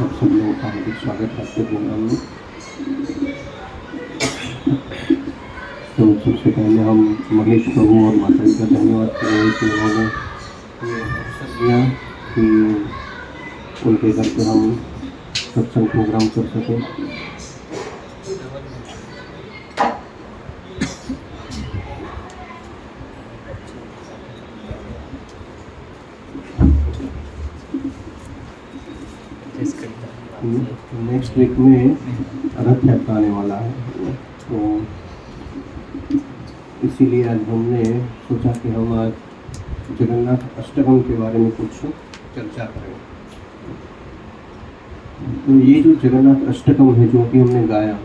सब लोगों का हार्दिक स्वागत है आपके प्रोग्राम में। तो सबसे पहले हम महेश प्रभु और माता जी का धन्यवाद करेंगे कि उन्होंने ये अवसर दिया कि उनके घर पे हम सत्संग प्रोग्राम कर सकें। नेक्स्ट वीक में रथ यात्रा आने वाला है, तो इसीलिए आज हमने सोचा कि हम आज जगन्नाथ अष्टकम के बारे में कुछ चर्चा करें। तो ये जो जगन्नाथ अष्टकम है जो कि हमने गाया,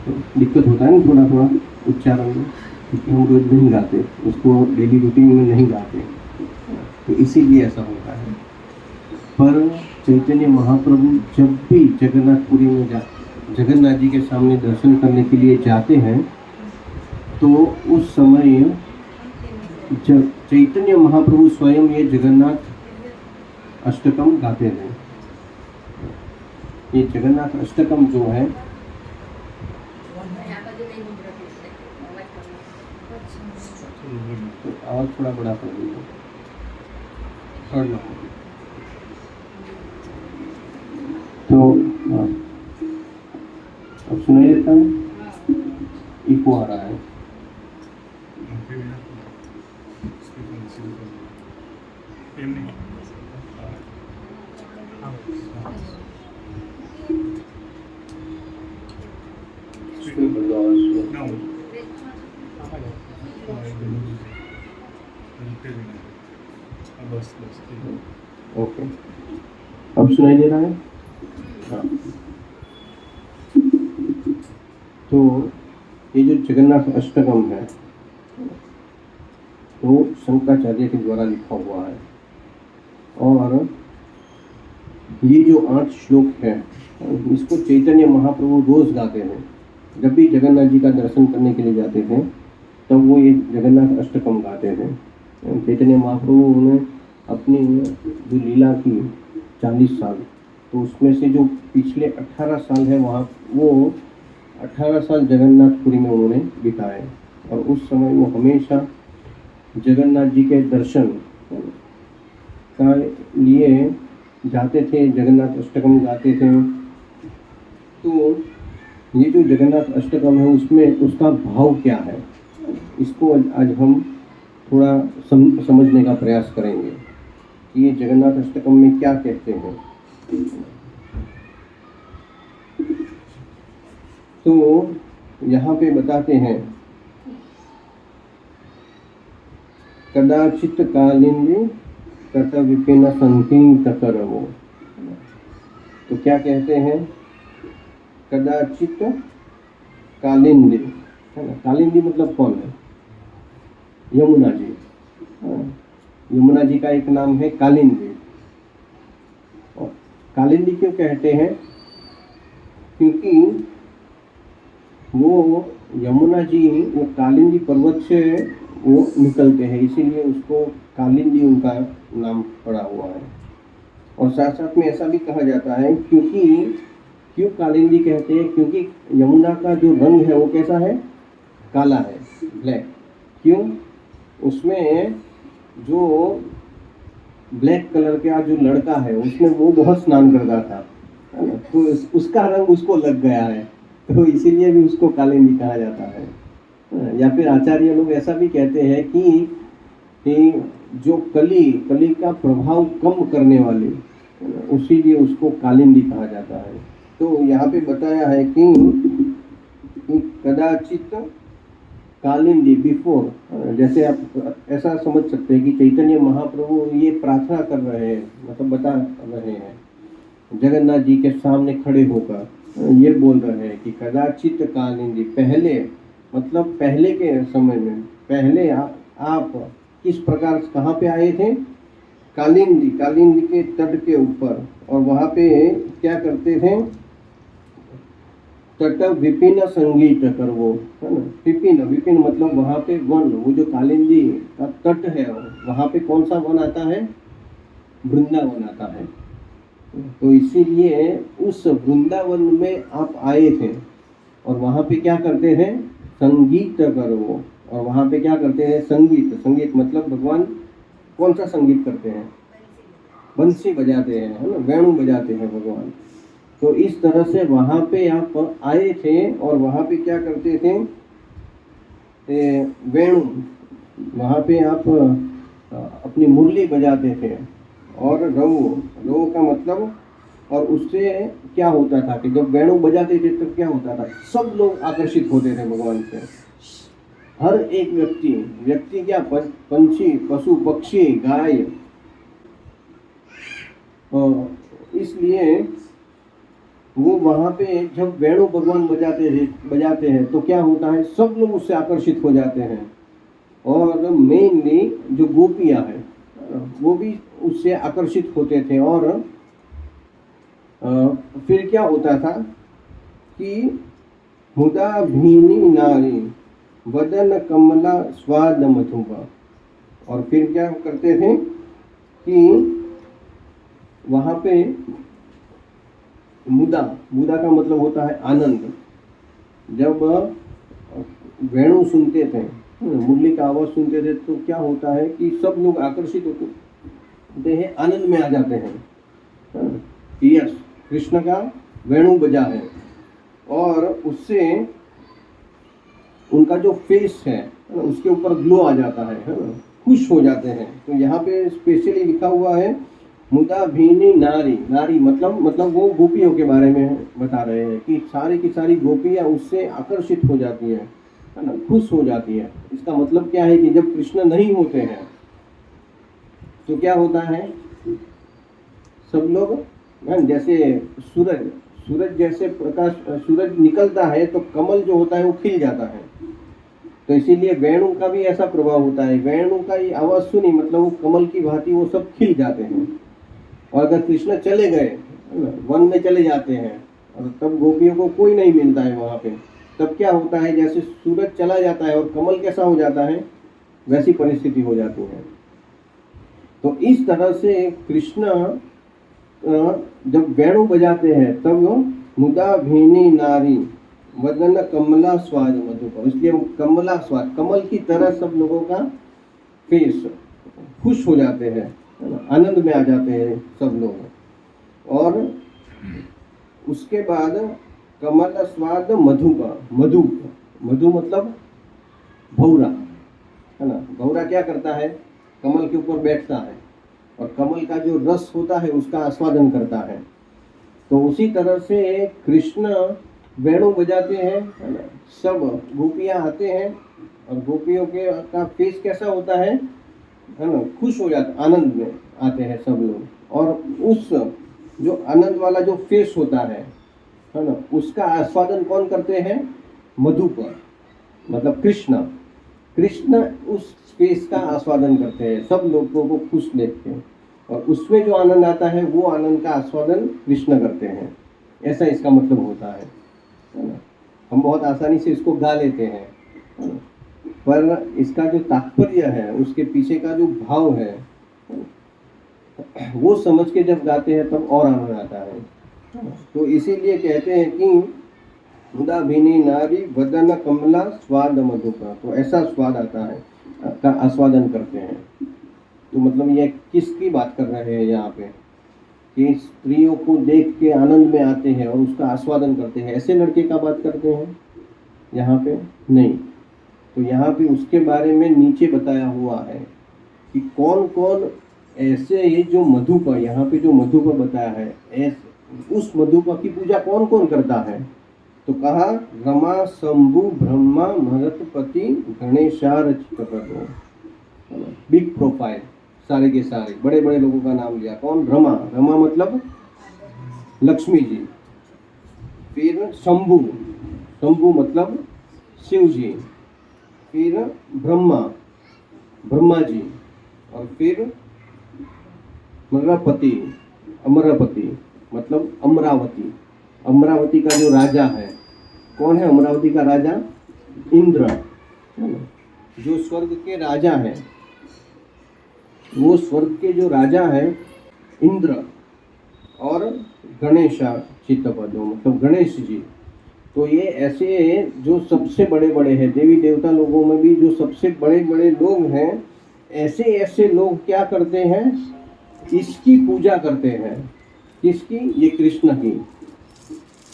तो दिक्कत होता है ना थोड़ा थोड़ा उच्चारण में, क्योंकि हम रोज नहीं गाते, उसको डेली रूटीन में नहीं गाते, तो इसीलिए ऐसा होता है। पर चैतन्य महाप्रभु जब भी जगन्नाथपुरी में जगन्नाथ जी के सामने दर्शन करने के लिए जाते हैं, तो उस समय चैतन्य महाप्रभु स्वयं ये जगन्नाथ अष्टकम गाते हैं। ये जगन्नाथ अष्टकम जो है, तो आवाज थोड़ा बड़ा कर दीजिए, थर्ड नंबर। तो अब सुनाई देता है, इको आ रहा है। ओके, अब सुनाई दे रहा है। हाँ। तो ये जो जगन्नाथ अष्टकम है, तो शंकराचार्य के द्वारा लिखा हुआ है, और ये जो 8 श्लोक है, इसको चैतन्य महाप्रभु रोज गाते हैं। जब भी जगन्नाथ जी का दर्शन करने के लिए जाते थे, तब वो ये जगन्नाथ अष्टकम गाते थे। चैतन्य महाप्रभु ने अपनी जो लीला की 40 साल, तो उसमें से जो पिछले 18 साल है, वहाँ वो 18 साल जगन्नाथपुरी में उन्होंने बिताए, और उस समय वो हमेशा जगन्नाथ जी के दर्शन का लिए जाते थे, जगन्नाथ अष्टकम गाते थे। तो ये जो जगन्नाथ अष्टकम है, उसमें उसका भाव क्या है, इसको आज हम थोड़ा समझने का प्रयास करेंगे कि ये जगन्नाथ अष्टकम में क्या कहते हैं। तो यहाँ पे बताते हैं, कदाचित कालिंदी तथा विपिन संकीर्त करवो। तो क्या कहते हैं, कदाचित कालिंदी, है ना। कालिंदी मतलब कौन है? यमुना जी। यमुना जी का एक नाम है कालिंदी। और कालिंदी क्यों कहते हैं? क्योंकि वो यमुना जी वो कालिंदी पर्वत से वो निकलते हैं, इसीलिए उसको कालिंदी उनका नाम पड़ा हुआ है। और साथ साथ में ऐसा भी कहा जाता है, क्यों कालिंदी कहते हैं? क्योंकि यमुना का जो रंग है वो कैसा है? काला है, ब्लैक। क्यों? उसमें जो ब्लैक कलर का जो लड़का है, उसमें वो बहुत स्नान करता था, है ना, तो उसका रंग उसको लग गया है, तो इसीलिए भी उसको कालिंदी कहा जाता है। या फिर आचार्य लोग ऐसा भी कहते हैं कि जो कली का प्रभाव कम करने वाली, उसीलिए उसको कालिंदी कहा जाता है। तो यहाँ पे बताया है कि कदाचित कालिंदी बिफोर, जैसे आप ऐसा समझ सकते हैं कि चैतन्य महाप्रभु ये प्रार्थना कर रहे हैं, मतलब बता रहे हैं, जगन्नाथ जी के सामने खड़े होकर ये बोल रहे हैं कि कदाचित कालिंदी, पहले, मतलब पहले के समय में, पहले आप किस प्रकार कहाँ पे आए थे? कालिंदी के तट के ऊपर, और वहाँ पे क्या करते थे? तट विपिन संगीत कर वो, है ना। विपिन मतलब वहाँ पे वन, वो जो कालिंदी का तट है, वहाँ पे कौन सा वन आता है? वृंदावन आता है। तो इसीलिए उस वृंदावन में आप आए थे और वहाँ पे क्या करते हैं, संगीत करो। और वहाँ पे क्या करते हैं, संगीत। संगीत मतलब भगवान कौन सा संगीत करते हैं, बंसी बजाते हैं, है ना, वेणु बजाते हैं भगवान। तो इस तरह से वहाँ पे आप आए थे और वहाँ पे क्या करते थे, वेणु, वहाँ पे आप अपनी मुरली बजाते थे। और रवो, रवो का मतलब, और उससे क्या होता था कि जब वेणु बजाते थे तब क्या होता था, सब लोग आकर्षित होते थे भगवान से। हर एक व्यक्ति क्या, पंछी, पशु, पक्षी, गाय। इसलिए वो वहाँ पे जब वेणु भगवान बजाते हैं तो क्या होता है, सब लोग उससे आकर्षित हो जाते हैं। और मेनली जो गोपियाँ हैं वो भी उससे आकर्षित होते थे। और फिर क्या होता था कि मुदा भीनी नारी वदन कमला स्वाद मधुपा। और फिर क्या करते थे कि वहाँ पे मुदा, मुदा का मतलब होता है आनंद। जब वेणु सुनते थे, मुरली का आवाज़ सुनते थे तो क्या होता है कि सब लोग आकर्षित होते हैं, आनंद में आ जाते हैं। यस, कृष्ण का वेणु बजा है और उससे उनका जो फेस है उसके ऊपर ग्लो आ जाता है ना, खुश हो जाते हैं। तो यहाँ पे स्पेशली लिखा हुआ है मुदा भीनी नारी। नारी मतलब वो गोपियों के बारे में बता रहे हैं कि सारी की सारी गोपियाँ उससे आकर्षित हो जाती है ना, खुश हो जाती है। इसका मतलब क्या है कि जब कृष्ण नहीं होते हैं तो क्या होता है, सब लोग जैसे सूरज जैसे प्रकाश, सूरज निकलता है तो कमल जो होता है वो खिल जाता है। तो इसीलिए वेणु का भी ऐसा प्रभाव होता है। वेणु का ही आवाज़ सुनी मतलब वो कमल की भांति वो सब खिल जाते हैं। और अगर कृष्ण चले गए, वन में चले जाते हैं और तब गोपियों को कोई नहीं मिलता है वहाँ पे, तब क्या होता है, जैसे सूरज चला जाता है और कमल कैसा हो जाता है, वैसी परिस्थिति हो जाती है। तो इस तरह से कृष्ण जब वेणु बजाते हैं तब मुदा भीनी नारी वदन कमला स्वाद मधुपर, इसलिए कमला स्वाद, कमल की तरह सब लोगों का फेस खुश हो जाते हैं, आनंद में आ जाते हैं सब लोग। और उसके बाद कमल स्वाद मधुपर, मधु मतलब भौरा, है ना। भौरा क्या करता है, कमल के ऊपर बैठता है और कमल का जो रस होता है उसका आस्वादन करता है। तो उसी तरह से कृष्ण वेणु बजाते हैं, है ना, सब गोपियाँ आते हैं और गोपियों के का फेस कैसा होता है ना, खुश हो जाते, आनंद में आते हैं सब लोग। और उस जो आनंद वाला जो फेस होता है ना, उसका आस्वादन कौन करते हैं, मधुपर मतलब कृष्ण उस फेस का आस्वादन करते हैं, सब लोगों को खुश देखते हैं और उसमें जो आनंद आता है वो आनंद का आस्वादन कृष्ण करते हैं। ऐसा इसका मतलब होता है ना। हम बहुत आसानी से इसको गा लेते हैं, पर इसका जो तात्पर्य है, उसके पीछे का जो भाव है, वो समझ के जब गाते हैं तब और आनंद आता है। तो इसीलिए कहते हैं कि मुदा भीनी नारी वदन कमला स्वाद मधुपर, तो ऐसा स्वाद आता है का आस्वादन करते हैं। तो मतलब ये किसकी बात कर रहे हैं यहाँ पे, कि स्त्रियों को देख के आनंद में आते हैं और उसका आस्वादन करते हैं, ऐसे लड़के का बात करते हैं यहाँ पे नहीं। तो यहाँ पे उसके बारे में नीचे बताया हुआ है कि कौन कौन ऐसे ये जो मधुपर, यहाँ पे जो मधुपर बताया है, उस मधुपर की पूजा कौन कौन करता है। तो कहा रमा शंभु ब्रह्मा महतपति गणेशार्चित करो, बिग प्रोफाइल, सारे के सारे बड़े बड़े लोगों का नाम लिया। कौन, रमा, रमा मतलब लक्ष्मी जी। फिर शंभु, शंभु मतलब शिव जी। फिर ब्रह्मा, ब्रह्मा जी। और फिर अमरापति, अमरापति मतलब अमरावती, अमरावती का जो राजा है, कौन है अमरावती का राजा, इंद्र, जो स्वर्ग के राजा है, वो स्वर्ग के जो राजा है इंद्र, और गणेशा चित्तपदो मतलब गणेश जी। तो ये ऐसे जो सबसे बड़े बड़े हैं देवी देवता लोगों में भी जो सबसे बड़े बड़े लोग हैं, ऐसे ऐसे लोग क्या करते हैं, इसकी पूजा करते हैं। किसकी? ये कृष्ण की।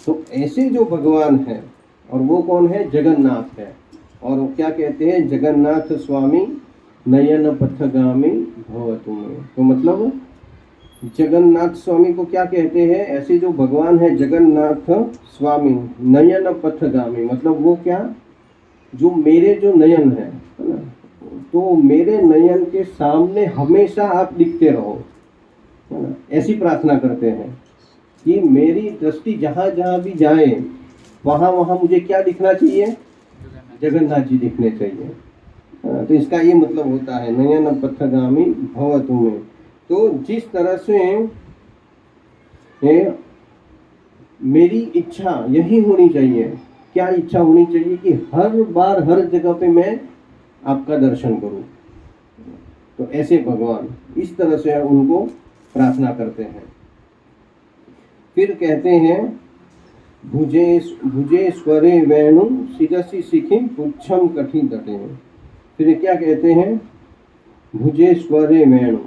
तो ऐसे जो भगवान हैं, और वो कौन है? जगन्नाथ है। और वो क्या कहते हैं? जगन्नाथ स्वामी नयन पथगामी भवतु मे। तो मतलब जगन्नाथ स्वामी को क्या कहते हैं? ऐसे जो भगवान है जगन्नाथ स्वामी नयन पथगामी, मतलब वो क्या? जो मेरे जो नयन है ना, तो मेरे नयन के सामने हमेशा आप दिखते रहो, है ना। ऐसी प्रार्थना करते हैं कि मेरी दृष्टि जहाँ जहाँ भी जाए वहाँ वहाँ मुझे क्या दिखना चाहिए? जगन्नाथ जी दिखने चाहिए। तो इसका ये मतलब होता है नयन पथगामी भवतु मे। तो जिस तरह से मेरी इच्छा यही होनी चाहिए। क्या इच्छा होनी चाहिए? कि हर बार हर जगह पे मैं आपका दर्शन करूं। तो ऐसे भगवान इस तरह से उनको प्रार्थना करते हैं। फिर कहते हैं भुजे भुजे स्वरे वेणु शिरसि शिखिं पुच्छम कठि तटे। फिर क्या कहते हैं? भुजे स्वरे वेणु।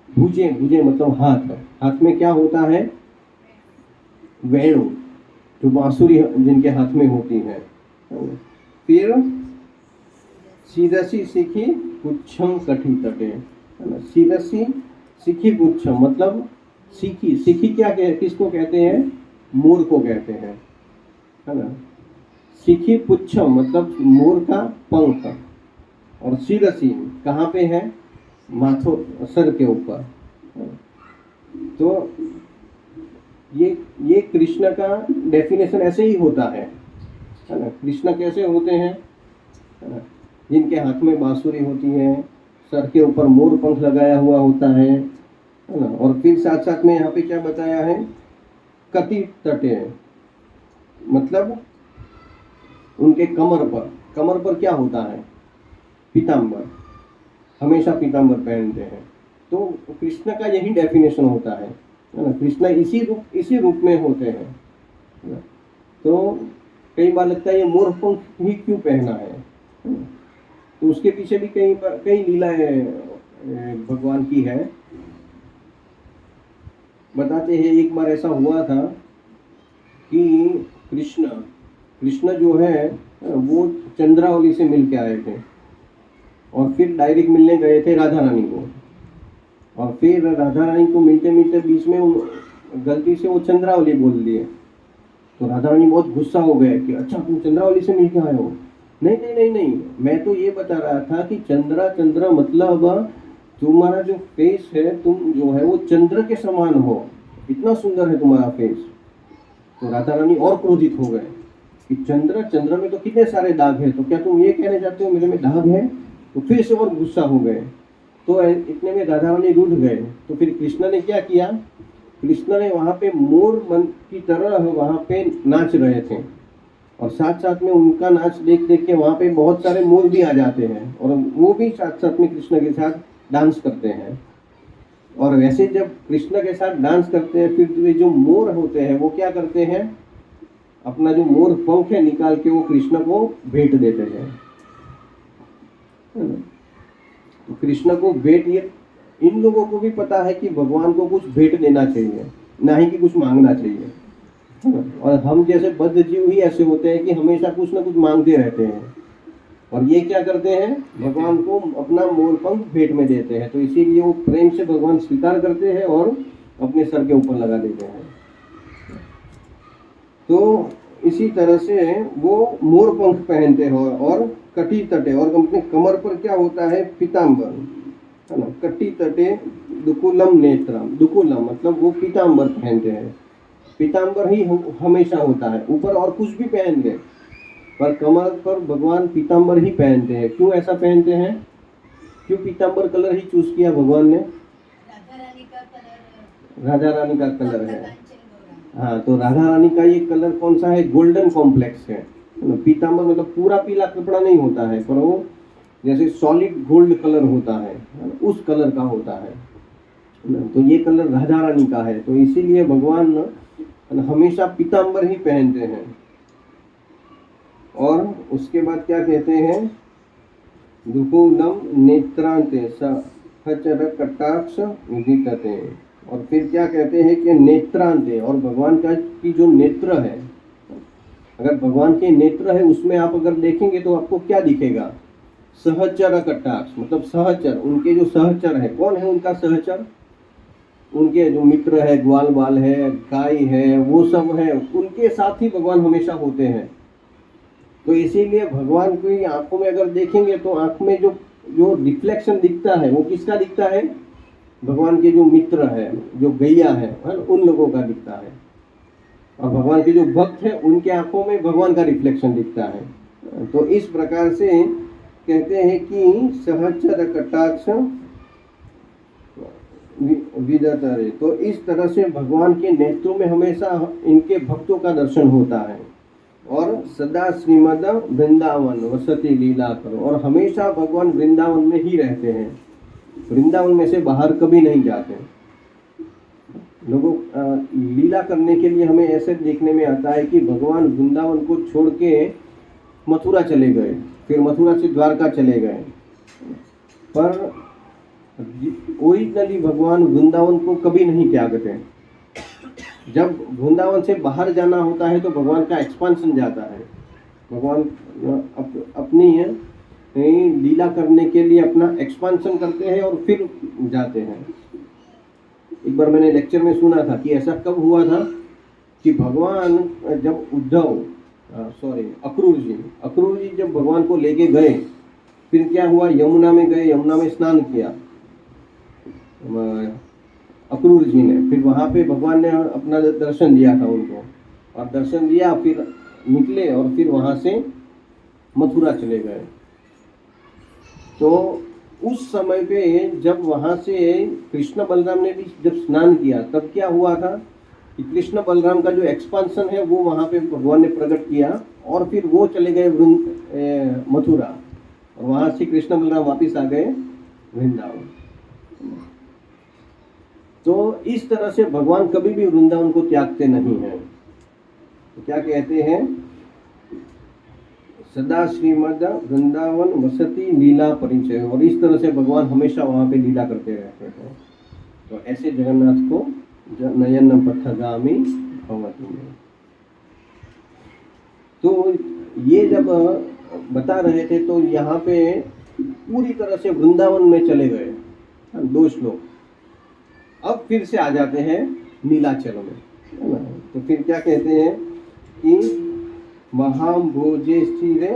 भुजे भुजे मतलब हाथ, हाथ में क्या होता है? वेणु, जो बांसुरी जिनके हाथ में होती है। फिर शिरसि शिखि पुच्छम कठि तटे, शिरसि शिखि पुच्छम मतलब शिखी, शिखी क्या किसको कहते हैं? मोर को कहते हैं, है ना। शिखि पुच्छम मतलब मोर का पंख, और शिरसि कहाँ पे है? माथो सर के ऊपर। तो ये कृष्ण का डेफिनेशन ऐसे ही होता है ना। कृष्ण कैसे होते हैं? है ना, जिनके हाथ में बांसुरी होती है, सर के ऊपर मोर पंख लगाया हुआ होता है ना। और फिर साथ साथ में यहाँ पे क्या बताया है? कटी तटे, मतलब उनके कमर पर क्या होता है? पीताम्बर, हमेशा पीताम्बर पहनते हैं। तो कृष्ण का यही डेफिनेशन होता है ना। कृष्ण इसी रूप में होते हैं। तो कई बार लगता है ये मोर पंख ही क्यों पहना है? तो उसके पीछे भी कई लीलाएं भगवान की है। बताते हैं एक बार ऐसा हुआ था कि कृष्ण जो है वो चंद्रावली से मिल के आए थे, और फिर डायरेक्ट मिलने गए थे राधा रानी को। और फिर राधा रानी को मिलते मिलते बीच में गलती से वो चंद्रावली बोल दिए। तो राधा रानी बहुत गुस्सा हो गए कि अच्छा तुम चंद्रावली से मिल के आए हो। नहीं नहीं नहीं नहीं, मैं तो ये बता रहा था कि चंद्र मतलब तुम्हारा जो फेस है, तुम जो है वो चंद्र के समान हो, इतना सुंदर है तुम्हारा फेस। तो राधा रानी और क्रोधित हो गए कि चंद्र में तो कितने सारे दाग हैं, तो क्या तुम ये कहने जाते हो मेरे में दाग है? तो फिर से और गुस्सा हो गए। तो इतने में राधा रानी रूठ गए। तो फिर कृष्ण ने क्या किया? कृष्ण ने वहाँ पे मोर मन की तरह वहाँ पे नाच रहे थे, और साथ साथ में उनका नाच देख देख के वहाँ पे बहुत सारे मोर भी आ जाते हैं, और वो भी साथ साथ में कृष्ण के साथ डांस करते हैं। और वैसे जब कृष्ण के साथ डांस करते हैं, फिर जो मोर होते हैं वो क्या करते हैं? अपना जो मोर पंख है निकाल के वो कृष्ण को भेंट देते हैं। तो कृष्ण को भेंट, ये इन लोगों को भी पता है कि भगवान को कुछ भेंट देना चाहिए, ना ही कि कुछ मांगना चाहिए। और हम जैसे बद्ध जीव ही ऐसे होते हैं कि हमेशा कुछ ना कुछ मांगते रहते हैं, और ये क्या करते हैं? भगवान को अपना मोर पंख भेंट में देते हैं। तो इसीलिए वो प्रेम से भगवान स्वीकार करते हैं और अपने सर के ऊपर लगा देते हैं। तो इसी तरह से वो मोर पंख पहनते हो और कटी तटे, और अपने कमर पर क्या होता है? पीताम्बर, है ना। कटी तटे दुकुलम नेत्रम, दुकुलम मतलब वो पीताम्बर पहनते हैं। पीताम्बर ही हमेशा होता है, ऊपर और कुछ भी पहन दे, पर कमर पर भगवान पीताम्बर ही पहनते हैं। क्यों ऐसा पहनते हैं? क्यों पीताम्बर कलर ही चूज किया भगवान ने? राधा रानी का कलर है। हाँ, तो राधा रानी का ये कलर कौन सा है? गोल्डन कॉम्प्लेक्स है। पीताम्बर मतलब पूरा पीला कपड़ा नहीं होता है, पर वो जैसे सॉलिड गोल्ड कलर होता है, उस कलर का होता है। तो ये कलर राधा रानी का है, तो इसीलिए भगवान हमेशा पीतांबर ही पहनते हैं। और उसके बाद क्या कहते हैं, दुकूलम नेत्रांते सहचर कटाक्ष विदितते। और फिर क्या कहते हैं कि नेत्रांते, और भगवान का की जो नेत्र है, अगर भगवान के नेत्र है उसमें आप अगर देखेंगे तो आपको क्या दिखेगा, सहचर कटाक्ष, मतलब सहचर, उनके जो सहचर है, कौन है उनका सहचर, उनके जो मित्र है, ग्वाल बाल है, गाय है, वो सब है, उनके साथ ही भगवान हमेशा होते हैं। तो इसीलिए भगवान की आंखों में अगर देखेंगे तो आंख में जो जो रिफ्लेक्शन दिखता है वो किसका दिखता है, भगवान के जो मित्र है, जो गैया है उन लोगों का दिखता है। और भगवान के जो भक्त है उनके आंखों में भगवान का रिफ्लेक्शन दिखता है। तो इस प्रकार से कहते हैं कि सहचर कटाक्ष विदतरे, तो इस तरह से भगवान के नेत्रों में हमेशा इनके भक्तों का दर्शन होता है। और सदा श्रीमद वृंदावन वसती लीला करो, और हमेशा भगवान वृंदावन में ही रहते हैं, वृंदावन में से बाहर कभी नहीं जाते। लोगों लीला करने के लिए हमें ऐसे देखने में आता है कि भगवान वृंदावन को छोड़ के मथुरा चले गए, फिर मथुरा से द्वारका चले गए, पर ओरिजिनली भगवान वृंदावन को कभी नहीं त्यागते। जब वृंदावन से बाहर जाना होता है तो भगवान का एक्सपांशन जाता है, भगवान अपनी लीला करने के लिए अपना एक्सपांशन करते हैं और फिर जाते हैं। एक बार मैंने लेक्चर में सुना था कि ऐसा कब हुआ था कि भगवान जब अक्रूर जी जब भगवान को लेके गए, फिर क्या हुआ, यमुना में गए, यमुना में स्नान किया अक्रूर जी ने, फिर वहाँ पे भगवान ने अपना दर्शन दिया था उनको, और दर्शन दिया, फिर निकले और फिर वहाँ से मथुरा चले गए। तो उस समय पे जब वहाँ से कृष्ण बलराम ने भी जब स्नान किया, तब क्या हुआ था कि कृष्ण बलराम का जो एक्सपांशन है वो वहाँ पे भगवान ने प्रकट किया, और फिर वो चले गए मथुरा, और वहाँ से कृष्ण बलराम वापिस आ गए वृंदावन। तो इस तरह से भगवान कभी भी वृंदावन को त्यागते नहीं हैं। तो क्या कहते हैं, सदा श्रीमद वृंदावन वसती लीला परिचय, और इस तरह से भगवान हमेशा वहाँ पे लीला करते रहते हैं। तो ऐसे जगन्नाथ को नयन पथगामी भवति में। तो ये जब बता रहे थे तो यहाँ पे पूरी तरह से वृंदावन में चले गए 2 श्लोक। अब फिर से आ जाते हैं नीलाचल में, है ना। तो फिर क्या कहते हैं कि महाभोजे स्थिरे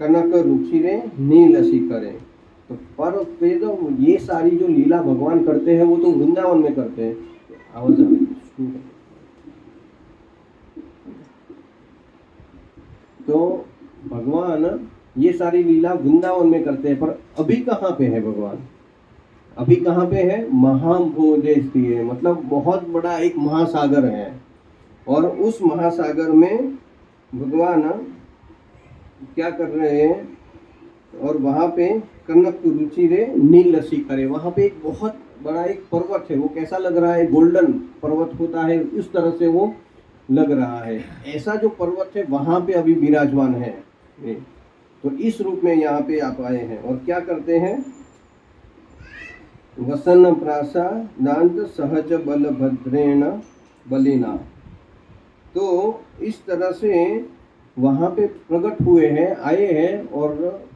कनक रुचिरे नीलसी करे। तो पर फिर ये सारी जो लीला भगवान करते हैं वो तो वृंदावन में करते हैं। आवाज आ रही है। तो भगवान ये सारी लीला वृंदावन में करते हैं, पर अभी कहाँ पे है भगवान, अभी कहाँ पे है, महाभोजे स्थिरे, मतलब बहुत बड़ा एक महासागर है, और उस महासागर में भगवान क्या कर रहे हैं, और वहाँ पे कनक रुचिरे नीलसी करे, वहाँ पे एक बहुत बड़ा एक पर्वत है, वो कैसा लग रहा है, गोल्डन पर्वत होता है उस तरह से वो लग रहा है। ऐसा जो पर्वत है वहाँ पे अभी विराजमान है। तो इस रूप में यहाँ पे आप आए हैं, और क्या करते हैं, वसन प्रासादांत सहज बलभद्रेण बलिना। तो इस तरह से वहाँ पे प्रकट हुए हैं, आए हैं, और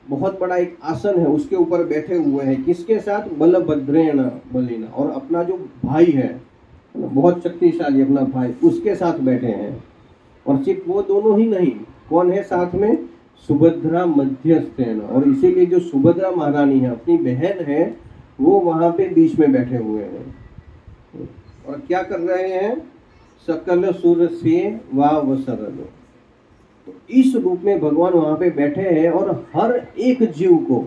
बहुत बड़ा एक आसन है उसके ऊपर बैठे हुए हैं, किसके साथ, बलभद्रेण बलिना, और अपना जो भाई है बहुत शक्तिशाली अपना भाई, उसके साथ बैठे हैं। और सिर्फ वो दोनों ही नहीं, कौन है साथ में, सुभद्रा मध्यस्थेन, और इसीलिए जो सुभद्रा महारानी है अपनी बहन है वो वहाँ पे बीच में बैठे हुए हैं, और क्या कर रहे हैं, सकल सुर से वावसरल। तो इस रूप में भगवान वहाँ पे बैठे हैं, और हर एक जीव को,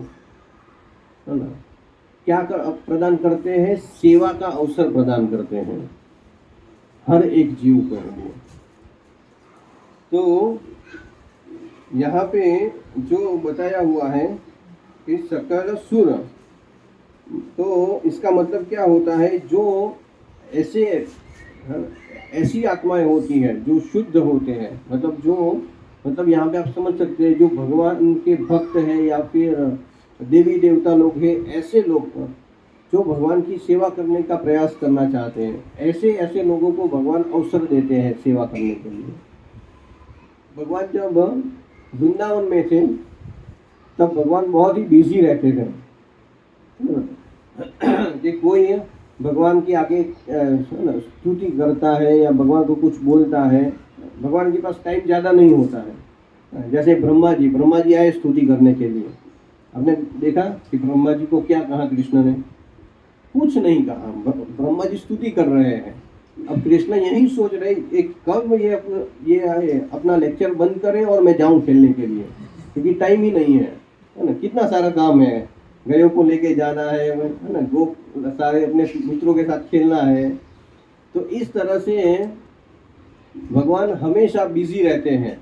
है ना, क्या प्रदान करते हैं, सेवा का अवसर प्रदान करते हैं हर एक जीव को लिए। तो यहाँ पे जो बताया हुआ है कि सकल सुर, तो इसका मतलब क्या होता है, जो ऐसे ऐसी आत्माएं होती हैं जो शुद्ध होते हैं, मतलब जो, मतलब यहाँ पे आप समझ सकते हैं जो भगवान के भक्त हैं या फिर देवी देवता लोग हैं, ऐसे लोग जो भगवान की सेवा करने का प्रयास करना चाहते हैं, ऐसे ऐसे लोगों को भगवान अवसर देते हैं सेवा करने के लिए। भगवान जब वृंदावन में थे तब भगवान बहुत ही बिजी रहते थे कि कोई भगवान की आगे स्तुति करता है या भगवान को कुछ बोलता है, भगवान के पास टाइम ज़्यादा नहीं होता है। जैसे ब्रह्मा जी आए स्तुति करने के लिए, आपने देखा कि ब्रह्मा जी को क्या कहा कृष्ण ने? कुछ नहीं कहा, ब्रह्मा जी स्तुति कर रहे हैं। अब कृष्ण यही सोच रहे एक कब ये आए अपना लेक्चर बंद करें और मैं जाऊं खेलने के लिए, क्योंकि टाइम ही नहीं है ना, कितना सारा काम है, गायों को लेके जाना है ना, गो सारे अपने मित्रों के साथ खेलना है। तो इस तरह से भगवान हमेशा बिजी रहते हैं।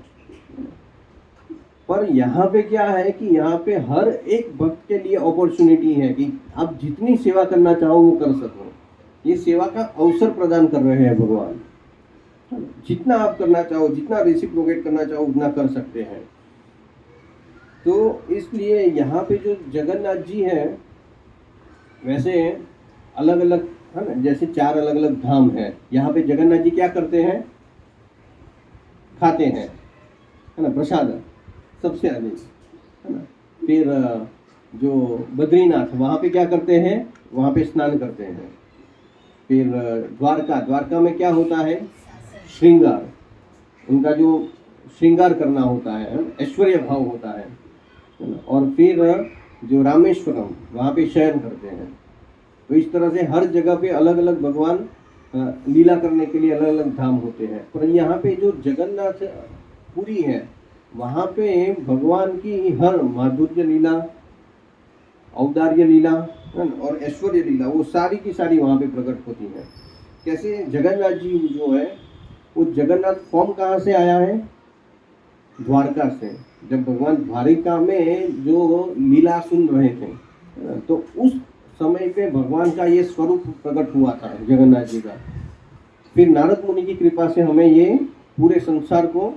पर यहाँ पे क्या है कि यहाँ पे हर एक भक्त के लिए अपॉर्चुनिटी है कि आप जितनी सेवा करना चाहो वो कर सको। ये सेवा का अवसर प्रदान कर रहे हैं भगवान, जितना आप करना चाहो, जितना रेसिप्रोकेट करना चाहो उतना कर सकते हैं। तो इसलिए यहाँ पे जो जगन्नाथ जी हैं, वैसे अलग अलग है ना, जैसे 4 अलग अलग धाम है, यहाँ पे जगन्नाथ जी क्या करते हैं? खाते हैं, है ना, प्रसाद सबसे अधिक, है ना। फिर जो बद्रीनाथ, वहाँ पे क्या करते हैं? वहाँ पे स्नान करते हैं। फिर द्वारका में क्या होता है? श्रृंगार, उनका जो श्रृंगार करना होता है, ऐश्वर्य भाव होता है ना। और फिर जो रामेश्वरम, वहाँ पे शयन करते हैं। तो इस तरह से हर जगह पे अलग अलग भगवान लीला करने के लिए अलग अलग धाम होते हैं। पर यहाँ पे जो जगन्नाथ पुरी है, वहाँ पे भगवान की हर माधुर्य लीला, औदार्य लीला और ऐश्वर्य लीला, वो सारी की सारी वहाँ पे प्रकट होती है। कैसे? जगन्नाथ जी जो है, वो जगन्नाथ फॉर्म कहाँ से आया है? द्वारका से। जब भगवान द्वारिका में जो लीला सुन रहे थे, तो उस समय पे भगवान का ये स्वरूप प्रकट हुआ था जगन्नाथ जी का। फिर नारद मुनि की कृपा से हमें ये पूरे संसार को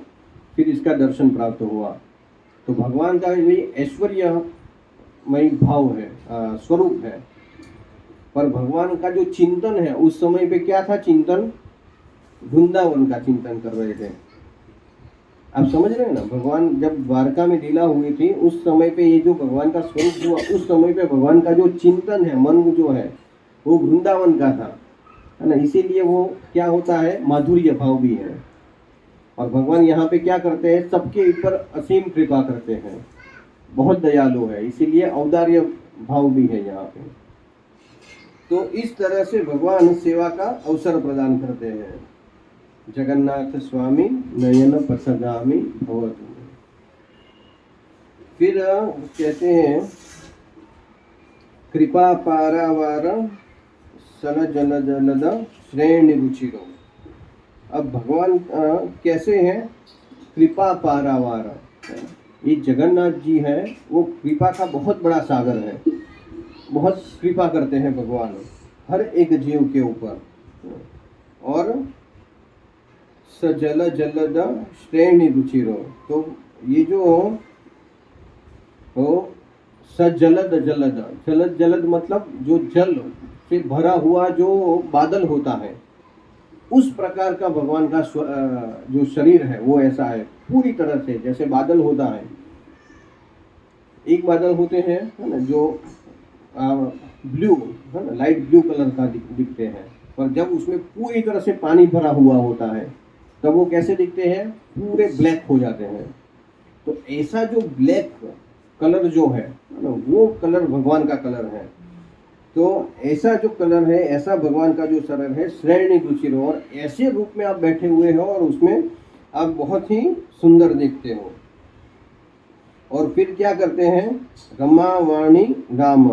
फिर इसका दर्शन प्राप्त हुआ। तो भगवान का ये ऐश्वर्यमय भाव है, स्वरूप है। पर भगवान का जो चिंतन है, उस समय पे क्या था चिंतन? वृंदावन का चिंतन कर रहे थे। आप समझ रहे हैं ना, भगवान जब द्वारका में लीला हुई थी, उस समय पे ये जो भगवान का स्वरूप हुआ, उस समय पे भगवान का जो चिंतन है, मन जो है, वो वृंदावन का था, है ना। इसीलिए वो क्या होता है? माधुर्य भाव भी है। और भगवान यहाँ पे क्या करते हैं? सबके ऊपर असीम कृपा करते हैं, बहुत दयालु है, इसीलिए औदार्य भाव भी है यहाँ पे। तो इस तरह से भगवान सेवा का अवसर प्रदान करते हैं। जगन्नाथ स्वामी नयन प्रसगामी भवतु। फिर कहते हैं कृपा पारावार सल जल जलद श्रेणी रुचिरो। अब भगवान कैसे हैं? कृपा पारावार। ये जगन्नाथ जी है, वो कृपा का बहुत बड़ा सागर है, बहुत कृपा करते हैं भगवान हर एक जीव के ऊपर। और सजल जलद श्रेणी रुचिरो, तो ये जो हो सजलद जलद, जलद जलद मतलब जो जल से भरा हुआ जो बादल होता है, उस प्रकार का भगवान का जो शरीर है वो ऐसा है, पूरी तरह से जैसे बादल होता है। एक बादल होते हैं, है ना, जो ब्लू, है ना, लाइट ब्लू कलर का दिखते हैं, पर जब उसमें पूरी तरह से पानी भरा हुआ होता है तब वो कैसे दिखते हैं? पूरे ब्लैक हो जाते हैं। तो ऐसा जो ब्लैक कलर जो है ना, वो कलर भगवान का कलर है। तो ऐसा जो कलर है, ऐसा भगवान का जो शरीर है, श्रेणी रुचिर, और ऐसे रूप में आप बैठे हुए हो और उसमें आप बहुत ही सुंदर दिखते हो। और फिर क्या करते हैं? रमा वाणी राम।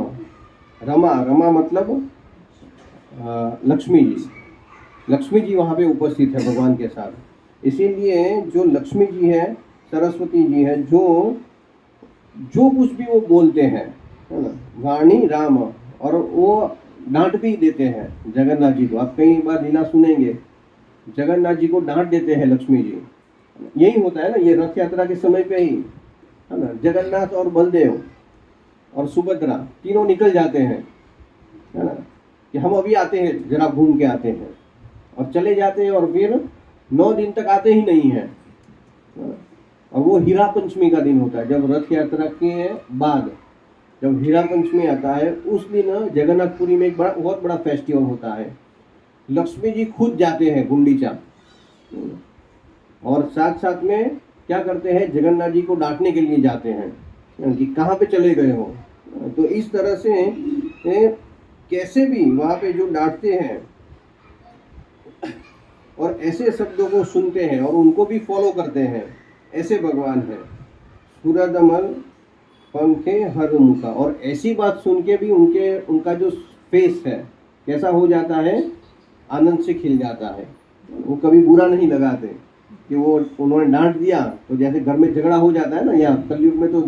रमा मतलब लक्ष्मी जी। लक्ष्मी जी वहाँ पे उपस्थित है भगवान के साथ। इसीलिए जो लक्ष्मी जी है, सरस्वती जी है, जो कुछ भी वो बोलते हैं, है ना, वाणी राम, और वो डांट भी देते हैं जगन्नाथ जी को। आप कई बार लीला सुनेंगे, जगन्नाथ जी को डांट देते हैं लक्ष्मी जी। यही होता है ना, ये रथ यात्रा के समय पे ही है ना, जगन्नाथ और बलदेव और सुभद्रा तीनों निकल जाते हैं, है ना, कि हम अभी आते हैं, जरा घूम के आते हैं, और चले जाते हैं, और फिर 9 दिन तक आते ही नहीं है। और वो हीरा पंचमी का दिन होता है, जब रथ यात्रा के बाद जब हीरा पंचमी आता है, उस दिन जगन्नाथपुरी में एक बहुत बड़ा फेस्टिवल होता है। लक्ष्मी जी खुद जाते हैं गुंडीचा, और साथ साथ में क्या करते हैं, जगन्नाथ जी को डांटने के लिए जाते हैं कि कहाँ पे चले गए हो। तो इस तरह से कैसे भी वहाँ पे जो डांटते हैं और ऐसे शब्दों को सुनते हैं और उनको भी फॉलो करते हैं, ऐसे भगवान है। सूरदमल पंखे हर मुखा, और ऐसी बात सुन के भी उनका जो फेस है कैसा हो जाता है, आनंद से खिल जाता है। वो कभी बुरा नहीं लगाते कि वो उन्होंने डांट दिया तो जैसे घर में झगड़ा हो जाता है ना, या कलयुग में तो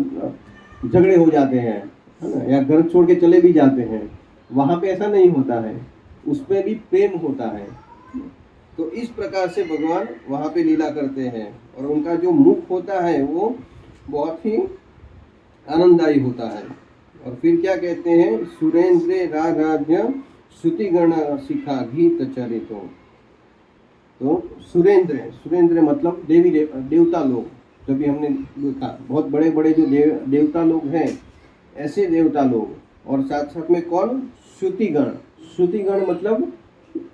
झगड़े हो जाते हैं, है ना, या घर छोड़ के चले भी जाते हैं, वहाँ पे ऐसा नहीं होता है, उसमें भी प्रेम होता है। तो इस प्रकार से भगवान वहाँ पे लीला करते हैं, और उनका जो मुख होता है वो बहुत ही आनंददायी होता है। और फिर क्या कहते हैं, सुरेंद्र राज्य श्रुतिगण शिखा गीत चरितो। तो सुरेंद्र मतलब देवता लोग, जो भी हमने देखा बहुत बड़े बड़े जो देवता लोग हैं, ऐसे देवता लोग, और साथ साथ में कौन, श्रुतिगण मतलब,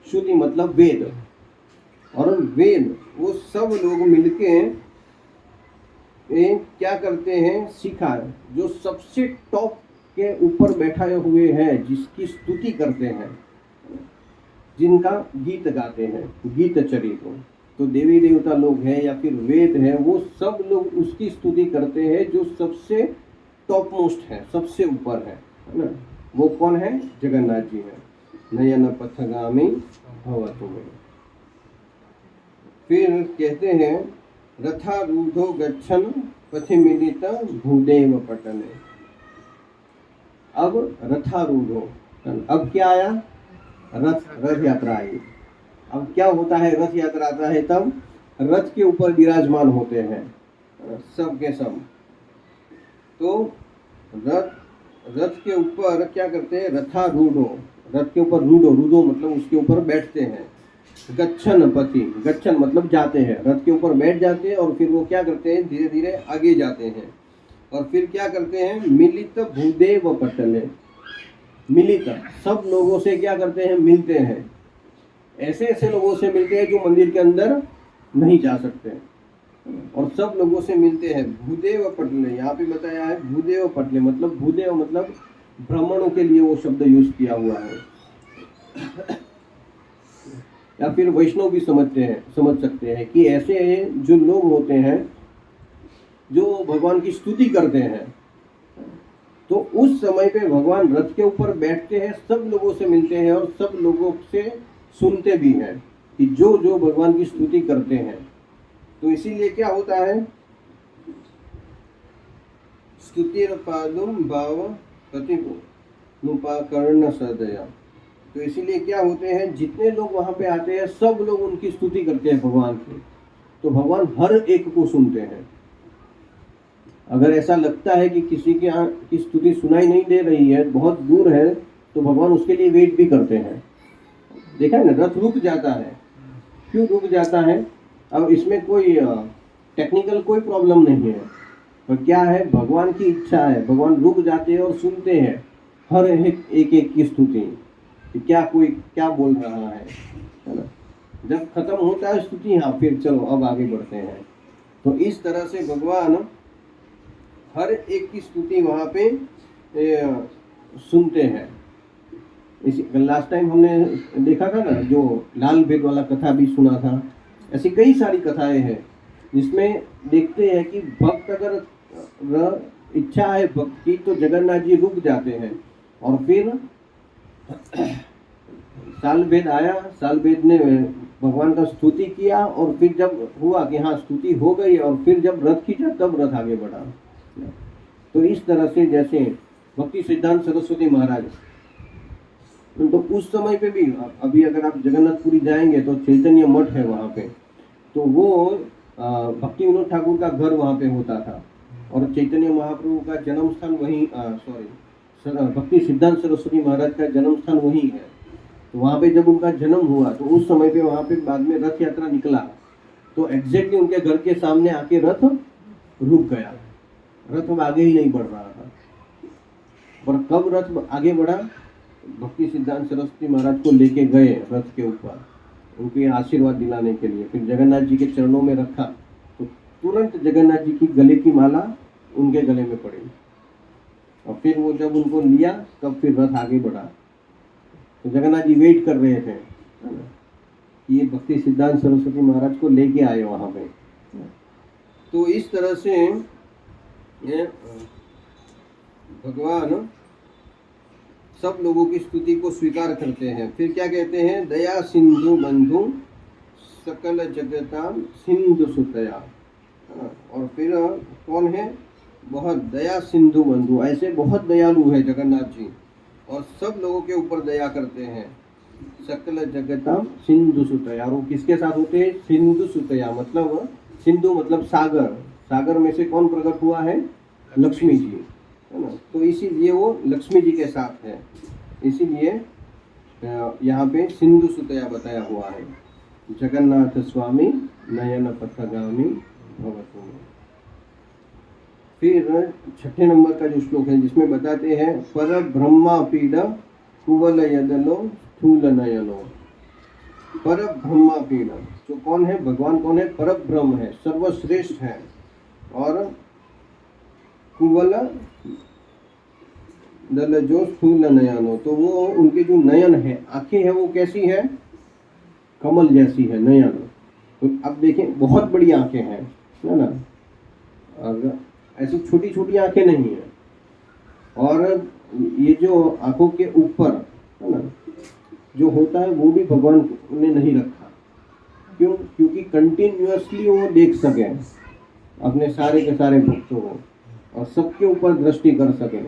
श्रुति मतलब वेद, और वेद वो सब लोग मिलके क्या करते हैं, शिखा जो सबसे टॉप के ऊपर बैठाए हुए हैं, जिसकी स्तुति करते हैं, जिनका गीत गाते हैं, गीत चरितो। तो देवी देवता लोग हैं या फिर वेद है, वो सब लोग उसकी स्तुति करते हैं जो सबसे टॉप मोस्ट है, सबसे ऊपर है ना। वो कौन है, जगन्नाथ जी है। नयन पथगामी भवतु में। फिर कहते हैं, रथारूढ़ो गच्छन् पथिमिलित भूदेव पटने। अब रथारूढ़ो, अब क्या आया, रथ यात्रा आई। अब क्या होता है, रथ यात्रा आता है तब रथ के ऊपर विराजमान होते हैं सब के सब। तो रथ के ऊपर क्या करते हैं, रथारूढ़ो, रथ के ऊपर रूढ़ो मतलब उसके ऊपर बैठते हैं। गच्छन पथि, गच्छन मतलब जाते हैं, रथ के ऊपर बैठ जाते हैं, और फिर वो क्या करते हैं, धीरे धीरे आगे जाते हैं। और फिर क्या करते हैं, मिलित भूदेव पटले, मिलित सब लोगों से क्या करते हैं, मिलते हैं। ऐसे ऐसे लोगों से मिलते हैं जो मंदिर के अंदर नहीं जा सकते, और सब लोगों से मिलते हैं। भूदेव पटले, यहाँ पे बताया है भूदेव पटले, मतलब भूदेव मतलब ब्राह्मणों के लिए वो शब्द यूज किया हुआ है, या फिर वैष्णव भी समझ सकते हैं कि ऐसे जो लोग होते हैं जो भगवान की स्तुति करते हैं। तो उस समय पे भगवान रथ के ऊपर बैठते हैं, सब लोगों से मिलते हैं, और सब लोगों से सुनते भी हैं कि जो जो भगवान की स्तुति करते हैं। तो इसीलिए क्या होता है, स्तुतिर पादुम भाव प्रतिपाकर्ण सदया। तो इसीलिए क्या होते हैं, जितने लोग वहां पे आते हैं सब लोग उनकी स्तुति करते हैं भगवान की। तो भगवान हर एक को सुनते हैं। अगर ऐसा लगता है कि किसी के यहाँ की स्तुति सुनाई नहीं दे रही है, बहुत दूर है, तो भगवान उसके लिए वेट भी करते हैं। देखा है ना, रथ रुक जाता है। क्यों रुक जाता है, अब इसमें कोई टेक्निकल कोई प्रॉब्लम नहीं है, पर क्या है, भगवान की इच्छा है। भगवान रुक जाते हैं और सुनते हैं हर एक की स्तुति, कि क्या कोई क्या बोल रहा है ना। जब खत्म होता है स्तुति, हाँ फिर चलो अब आगे बढ़ते हैं। तो इस तरह से भगवान हर एक की स्तुति वहाँ पे सुनते हैं। इसी लास्ट टाइम हमने देखा था ना, जो लाल भेद वाला कथा भी सुना था। ऐसी कई सारी कथाएं हैं जिसमें देखते हैं कि भक्त अगर इच्छा है भक्त की, तो जगन्नाथ जी रुक जाते हैं। और फिर साल भेद आया, साल भेद ने भगवान का स्तुति किया, और फिर जब हुआ कि हाँ स्तुति हो गई, और फिर जब रथ खींचा तब रथ आगे बढ़ा। तो इस तरह से जैसे भक्ति सिद्धांत सरस्वती महाराज तो उस समय पे भी अभी अगर आप जगन्नाथपुरी जाएंगे तो चैतन्य मठ है वहाँ पे, तो वो भक्ति विनोद ठाकुर का घर वहाँ पे होता था और चैतन्य महाप्रभु का जन्म स्थान वही, भक्ति सिद्धांत सरस्वती महाराज का जन्म स्थान वही है। तो वहाँ पे जब उनका जन्म हुआ तो उस समय पे वहाँ पे बाद में रथ यात्रा निकला, तो एग्जैक्टली उनके घर के सामने आके रथ रुक गया, रथ अब आगे ही नहीं बढ़ रहा था। और कब रथ आगे बढ़ा, भक्ति सिद्धांत सरस्वती महाराज को लेके गए रथ के ऊपर उनके आशीर्वाद दिलाने के लिए, फिर जगन्नाथ जी के चरणों में रखा तो तुरंत जगन्नाथ जी की गले की माला उनके गले में पड़ी और फिर वो जब उनको लिया तब फिर रथ आगे बढ़ा। तो जगन्नाथ जी वेट कर रहे थे ये भक्ति सिद्धांत सरस्वती महाराज को लेके आए वहाँ पे। तो इस तरह से ये भगवान सब लोगों की स्तुति को स्वीकार करते हैं। फिर क्या कहते हैं, दया सिंधु बंधु सकल जगताम सिंधु सुतया। और फिर कौन है, बहुत दया सिंधु बंधु, ऐसे बहुत दयालु है जगन्नाथ जी और सब लोगों के ऊपर दया करते हैं। सकल जगताम सिंधु सुतया, और वो किसके साथ होते हैं, सिंधु सुतया मतलब सिंधु मतलब सागर, सागर में से कौन प्रकट हुआ है, लक्ष्मी जी है ना। तो इसीलिए वो लक्ष्मी जी के साथ है, इसीलिए यहाँ पे सिंधु सुतया बताया हुआ है। जगन्नाथ स्वामी नयन पथगामी भवतु। फिर 6 नंबर का जो श्लोक है जिसमें बताते हैं, पर ब्रह्मा पीड कुवल यदलो स्थूल नयनो। पर ब्रह्मा पीड, जो कौन है, भगवान कौन है, पर ब्रह्म है, सर्वश्रेष्ठ है। और कुवल दल जो स्थूल नयनो, तो वो उनके जो नयन है, आंखें है, वो कैसी है, कमल जैसी है नयन। तो अब देखें बहुत बड़ी आंखें हैं है ना, और ऐसी छोटी छोटी आंखें नहीं है। और ये जो आंखों के ऊपर है ना जो होता है वो भी भगवान ने नहीं रखा, क्यों, क्योंकि कंटिन्यूअसली वो देख सके अपने सारे के सारे भक्तों को और सबके ऊपर दृष्टि कर सके।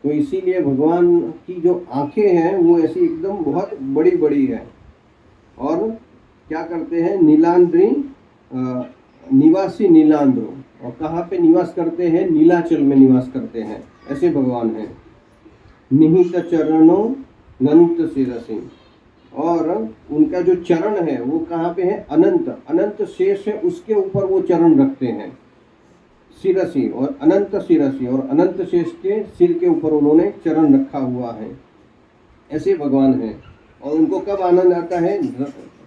तो इसीलिए भगवान की जो आंखें हैं वो ऐसी एकदम बहुत बड़ी बड़ी है। और क्या करते हैं, नीलांद्री निवासी नीलांद्र, और कहाँ पे निवास करते हैं, नीलाचल में निवास करते हैं, ऐसे भगवान हैं। निहित चरणों अनंत शिरसी, और उनका जो चरण है वो कहाँ पे है, अनंत, अनंत शेष है उसके ऊपर वो चरण रखते हैं, शिरसी और अनंत शिरसी, और अनंत शेष के सिर के ऊपर उन्होंने चरण रखा हुआ है, ऐसे भगवान हैं। और उनको कब आनंद आता है,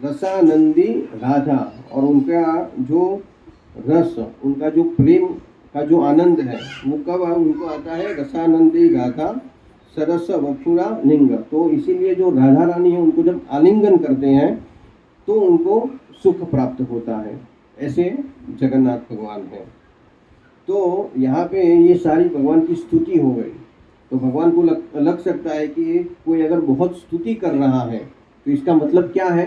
रसानंदी राधा, और उनका जो रस, उनका जो प्रेम का जो आनंद है वो कब उनको आता है, रसानंदी राधा सरस वपुरा लिंग। तो इसीलिए जो राधा रानी है उनको जब आलिंगन करते हैं तो उनको सुख प्राप्त होता है, ऐसे जगन्नाथ भगवान हैं। तो यहाँ पे ये सारी भगवान की स्तुति हो गई। तो भगवान को लग सकता है कि कोई अगर बहुत स्तुति कर रहा है तो इसका मतलब क्या है,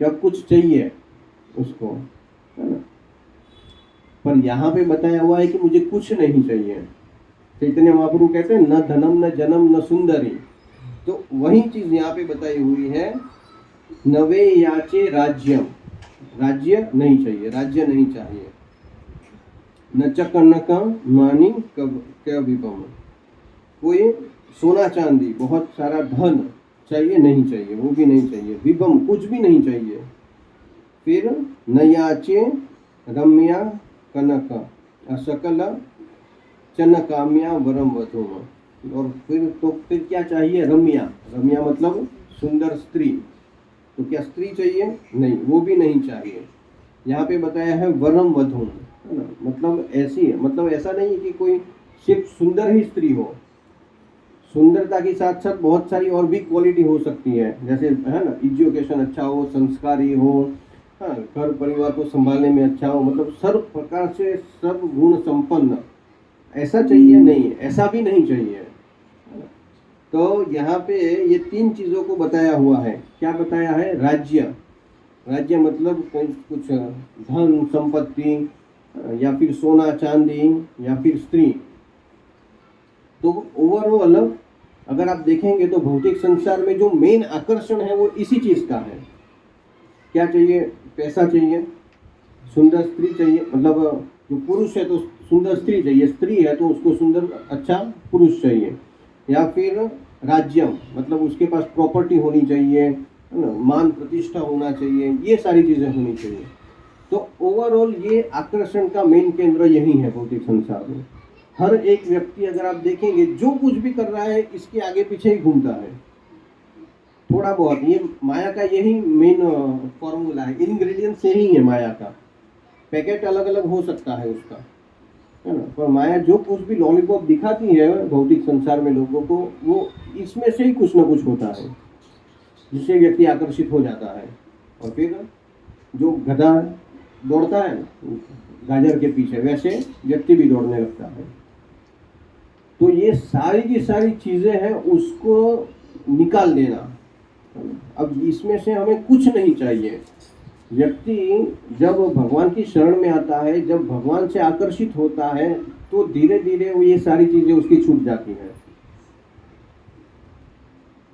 कि अब कुछ चाहिए उसको, है ना। पर यहाँ पे बताया हुआ है कि मुझे कुछ नहीं चाहिए। चैतन्य महाप्रभु कहते हैं, न धनम न जन्म न सुंदरी। तो वही चीज यहाँ पे बताई हुई है, नवे याचे राज्यम, राज्य नहीं चाहिए, राज्य नहीं चाहिए। न चकनक मानी कविपम, कोई सोना चांदी बहुत सारा धन चाहिए नहीं चाहिए, वो भी नहीं चाहिए। विभम, कुछ भी नहीं चाहिए। फिर नयाचे रम्या कनक सकल चनकाम्या वरम वधूम, और फिर क्या चाहिए, रम्या, रम्या मतलब सुंदर स्त्री। तो क्या स्त्री चाहिए, नहीं, वो भी नहीं चाहिए। यहाँ पे बताया है वरम वधूम, है ना, मतलब ऐसी है, मतलब ऐसा नहीं कि कोई सिर्फ सुंदर ही स्त्री हो, सुंदरता के साथ साथ बहुत सारी और भी क्वालिटी हो सकती है, जैसे है ना, एजुकेशन अच्छा हो, संस्कारी हो, हाँ, घर परिवार को संभालने में अच्छा हो, मतलब सर्व प्रकार से सब गुण संपन्न, ऐसा चाहिए नहीं, ऐसा भी नहीं चाहिए। तो यहाँ पे ये 3 चीज़ों को बताया हुआ है। क्या बताया है, राज्य, राज्य मतलब कुछ धन संपत्ति या फिर सोना चांदी या फिर स्त्री। तो ओवरऑल अगर आप देखेंगे तो भौतिक संसार में जो मेन आकर्षण है वो इसी चीज़ का है। क्या चाहिए? पैसा चाहिए, सुंदर स्त्री चाहिए, मतलब जो पुरुष है तो सुंदर स्त्री चाहिए, स्त्री है तो उसको सुंदर अच्छा पुरुष चाहिए, या फिर राज्यम, मतलब उसके पास प्रॉपर्टी होनी चाहिए, है ना, मान प्रतिष्ठा होना चाहिए, ये सारी चीज़ें होनी चाहिए। तो ओवरऑल ये आकर्षण का मेन केंद्र यही है भौतिक संसार में। हर एक व्यक्ति अगर आप देखेंगे जो कुछ भी कर रहा है इसके आगे पीछे ही घूमता है, थोड़ा बहुत। ये माया का यही मेन फॉर्मूला है, इंग्रेडिएंट्स यही है माया का। पैकेट अलग अलग हो सकता है उसका, है ना, पर माया जो कुछ भी लॉलीपॉप दिखाती है भौतिक संसार में लोगों को, वो इसमें से ही कुछ ना कुछ होता है जिससे व्यक्ति आकर्षित हो जाता है। और फिर जो गधा दौड़ता है गाजर के पीछे, वैसे व्यक्ति भी दौड़ने लगता है। तो ये सारी की सारी चीज़ें हैं, उसको निकाल देना। अब इसमें से हमें कुछ नहीं चाहिए। व्यक्ति जब भगवान की शरण में आता है, जब भगवान से आकर्षित होता है, तो धीरे धीरे वो ये सारी चीज़ें उसकी छूट जाती हैं।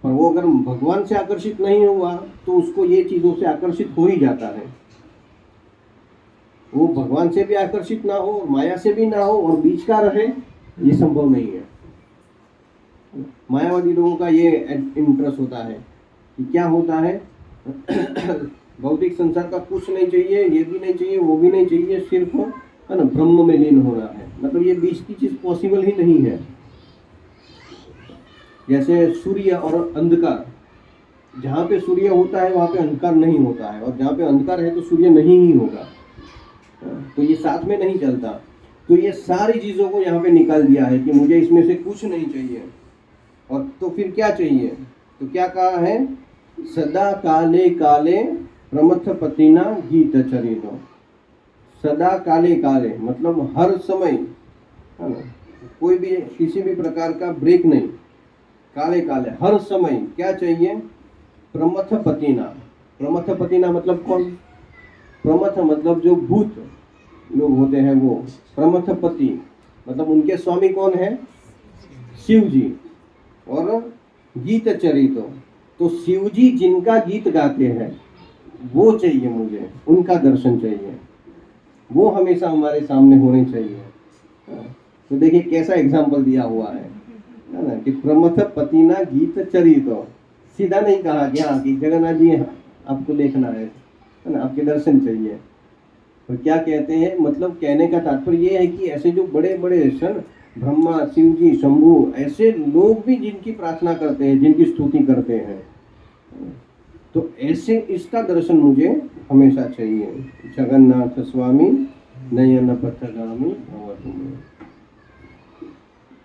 पर वो अगर भगवान से आकर्षित नहीं हुआ तो उसको ये चीज़ों से आकर्षित हो ही जाता है। वो भगवान से भी आकर्षित ना हो, माया से भी ना हो, और बीच का रहे, ये संभव नहीं है। मायावादी लोगों का ये इंटरेस्ट होता है कि क्या होता है भौतिक संसार का कुछ नहीं चाहिए, ये भी नहीं चाहिए, वो भी नहीं चाहिए, सिर्फ, है ना, ब्रह्म में लीन होना है। मतलब ये बीच की चीज पॉसिबल ही नहीं है। जैसे सूर्य और अंधकार, जहाँ पे सूर्य होता है वहाँ पे अंधकार नहीं होता है, और जहाँ पे अंधकार है तो सूर्य नहीं ही होगा, तो ये साथ में नहीं चलता। तो ये सारी चीज़ों को यहाँ पे निकाल दिया है कि मुझे इसमें से कुछ नहीं चाहिए। और तो फिर क्या चाहिए? तो क्या कहा है? सदा काले काले प्रमथ पतिना गीत चरितो। सदा काले काले मतलब हर समय, है ना, कोई भी किसी भी प्रकार का ब्रेक नहीं। काले काले हर समय क्या चाहिए? प्रमथ पतिना। प्रमथ पतिना मतलब कौन? प्रमथ मतलब जो भूत लोग होते हैं वो प्रमथ पति, मतलब उनके स्वामी कौन है? शिव जी। और गीत चरितो, तो शिव जी जिनका गीत गाते हैं वो चाहिए मुझे, उनका दर्शन चाहिए, वो हमेशा हमारे सामने होने चाहिए। तो देखिए कैसा एग्जाम्पल दिया हुआ है ना, कि प्रमथ पतिना गीत चरितो। सीधा नहीं कहा कि हाँ कि जगन्नाथ जी आपको देखना है ना, आपके दर्शन चाहिए। तो क्या कहते हैं, मतलब कहने का तात्पर्य ये है कि ऐसे जो बड़े बड़े सन ब्रह्मा, शिव जी, शंभु, ऐसे लोग भी जिनकी प्रार्थना करते हैं, जिनकी स्तुति करते हैं, तो ऐसे इसका दर्शन मुझे हमेशा चाहिए। जगन्नाथ स्वामी नयन पथगामी भवतु मे।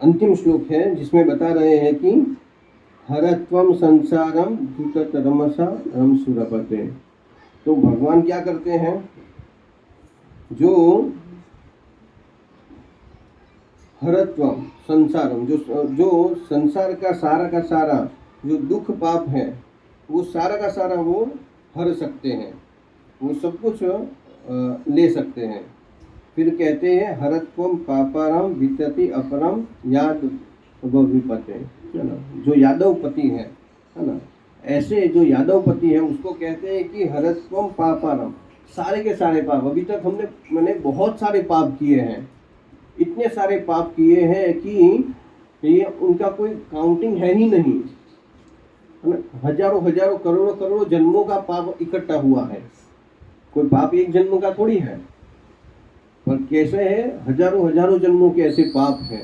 अंतिम श्लोक है जिसमें बता रहे हैं कि हरत्वम संसारम भूतत रमसा रम सुरपते। तो भगवान क्या करते हैं? जो हरत्वम संसारम, जो संसार का सारा जो दुख पाप है वो सारा का सारा वो हर सकते हैं, वो सब कुछ ले सकते हैं। फिर कहते हैं हरत्वम पापाराम वितति अपरम याद विपते, है ना, जो यादव पति है ना, ऐसे जो यादव पति है उसको कहते हैं कि हरत्वम पापाराम, सारे के सारे पाप। अभी तक मैंने बहुत सारे पाप किए हैं, इतने सारे पाप किए हैं कि ये उनका कोई काउंटिंग है ही नहीं, है ना। हजारों हजारों करोड़ों करोड़ों जन्मों का पाप इकट्ठा हुआ है। कोई पाप एक जन्म का थोड़ी है, पर कैसे है, हजारों हजारों जन्मों के ऐसे पाप हैं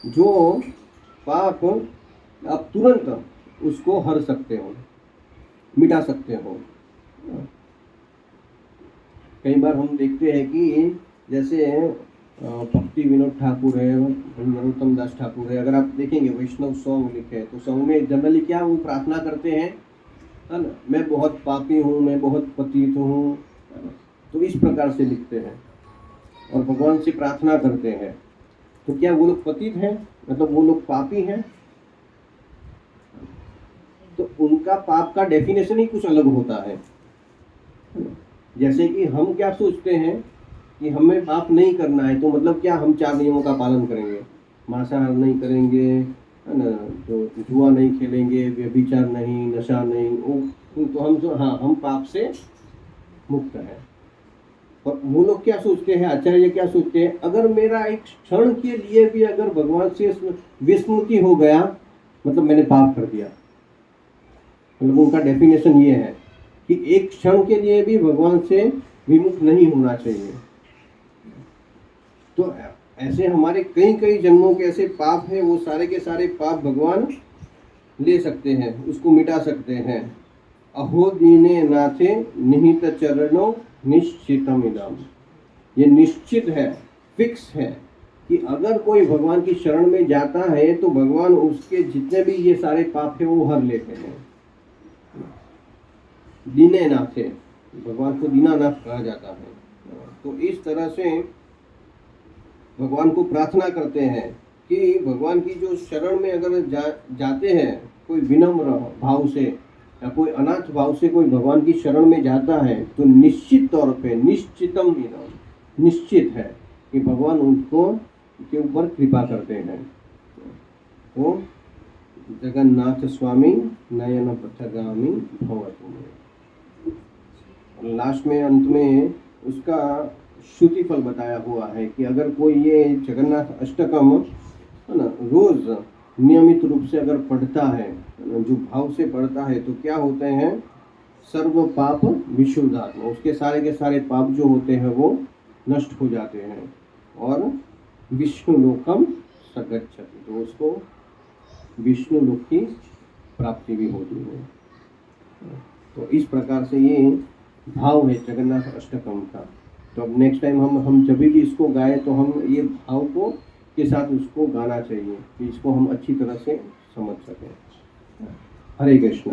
जो पाप आप तुरंत उसको हर सकते हो, मिटा सकते हो। कई बार हम देखते हैं कि जैसे भक्ति विनोद ठाकुर है, नरोत्तम दास ठाकुर है, अगर आप देखेंगे वैष्णव सॉन्ग लिखे तो सॉन्ग में जनरली क्या वो प्रार्थना करते हैं, है ना, मैं बहुत पापी हूँ, मैं बहुत पतित हूँ, तो इस प्रकार से लिखते हैं और भगवान से प्रार्थना करते हैं। तो क्या वो लोग पतित हैं, मतलब वो लोग पापी हैं? तो उनका पाप का डेफिनेशन ही कुछ अलग होता है। जैसे कि हम क्या सोचते हैं कि हमें पाप नहीं करना है, तो मतलब क्या हम 4 नियमों का पालन करेंगे, मांसाहार नहीं करेंगे, है ना, जो जुआ नहीं खेलेंगे, व्यभिचार नहीं, नशा नहीं, वो तो हम जो, हाँ, हम पाप से मुक्त हैं। और वो लोग क्या सोचते हैं, आचार्य क्या सोचते हैं, अगर मेरा एक क्षण के लिए भी अगर भगवान से विस्मृति हो गया, मतलब मैंने पाप कर दिया। मतलब उनका डेफिनेशन ये है कि एक क्षण के लिए भी भगवान से विमुख नहीं होना चाहिए। तो ऐसे हमारे कई कई जन्मों के ऐसे पाप है, वो सारे के सारे पाप भगवान ले सकते हैं, उसको मिटा सकते हैं। अहो दीने नाथे निहित चरणों निश्चितम इदम। ये निश्चित है, फिक्स है कि अगर कोई भगवान की शरण में जाता है तो भगवान उसके जितने भी ये सारे पाप है वो हर लेते हैं। दीने नाथे, भगवान को दीनानाथ कहा जाता है। तो इस तरह से भगवान को प्रार्थना करते हैं कि भगवान की जो शरण में अगर जाते हैं, कोई विनम्र भाव से या कोई अनाथ भाव से कोई भगवान की शरण में जाता है, तो निश्चित तौर पे निश्चितम इदम, निश्चित है कि भगवान उनको के ऊपर कृपा करते हैं। तो जगन्नाथ स्वामी नयन पथगामी भवतु में, लास्ट में अंत में उसका श्रुति फल बताया हुआ है कि अगर कोई ये जगन्नाथ अष्टकम है ना रोज नियमित रूप से अगर पढ़ता है, जो भाव से पढ़ता है, तो क्या होते हैं, सर्व पाप विशुद्धात्मा, उसके सारे के सारे पाप जो होते हैं वो नष्ट हो जाते हैं और विष्णु लोकम सगच्छति, तो उसको विष्णु लोक की प्राप्ति भी होती है। तो इस प्रकार से ये भाव है जगन्नाथ अष्टकम का। तो अब नेक्स्ट टाइम हम जब भी इसको गाएं तो हम ये भाव को के साथ उसको गाना चाहिए कि इसको हम अच्छी तरह से समझ सकें। हरे कृष्ण।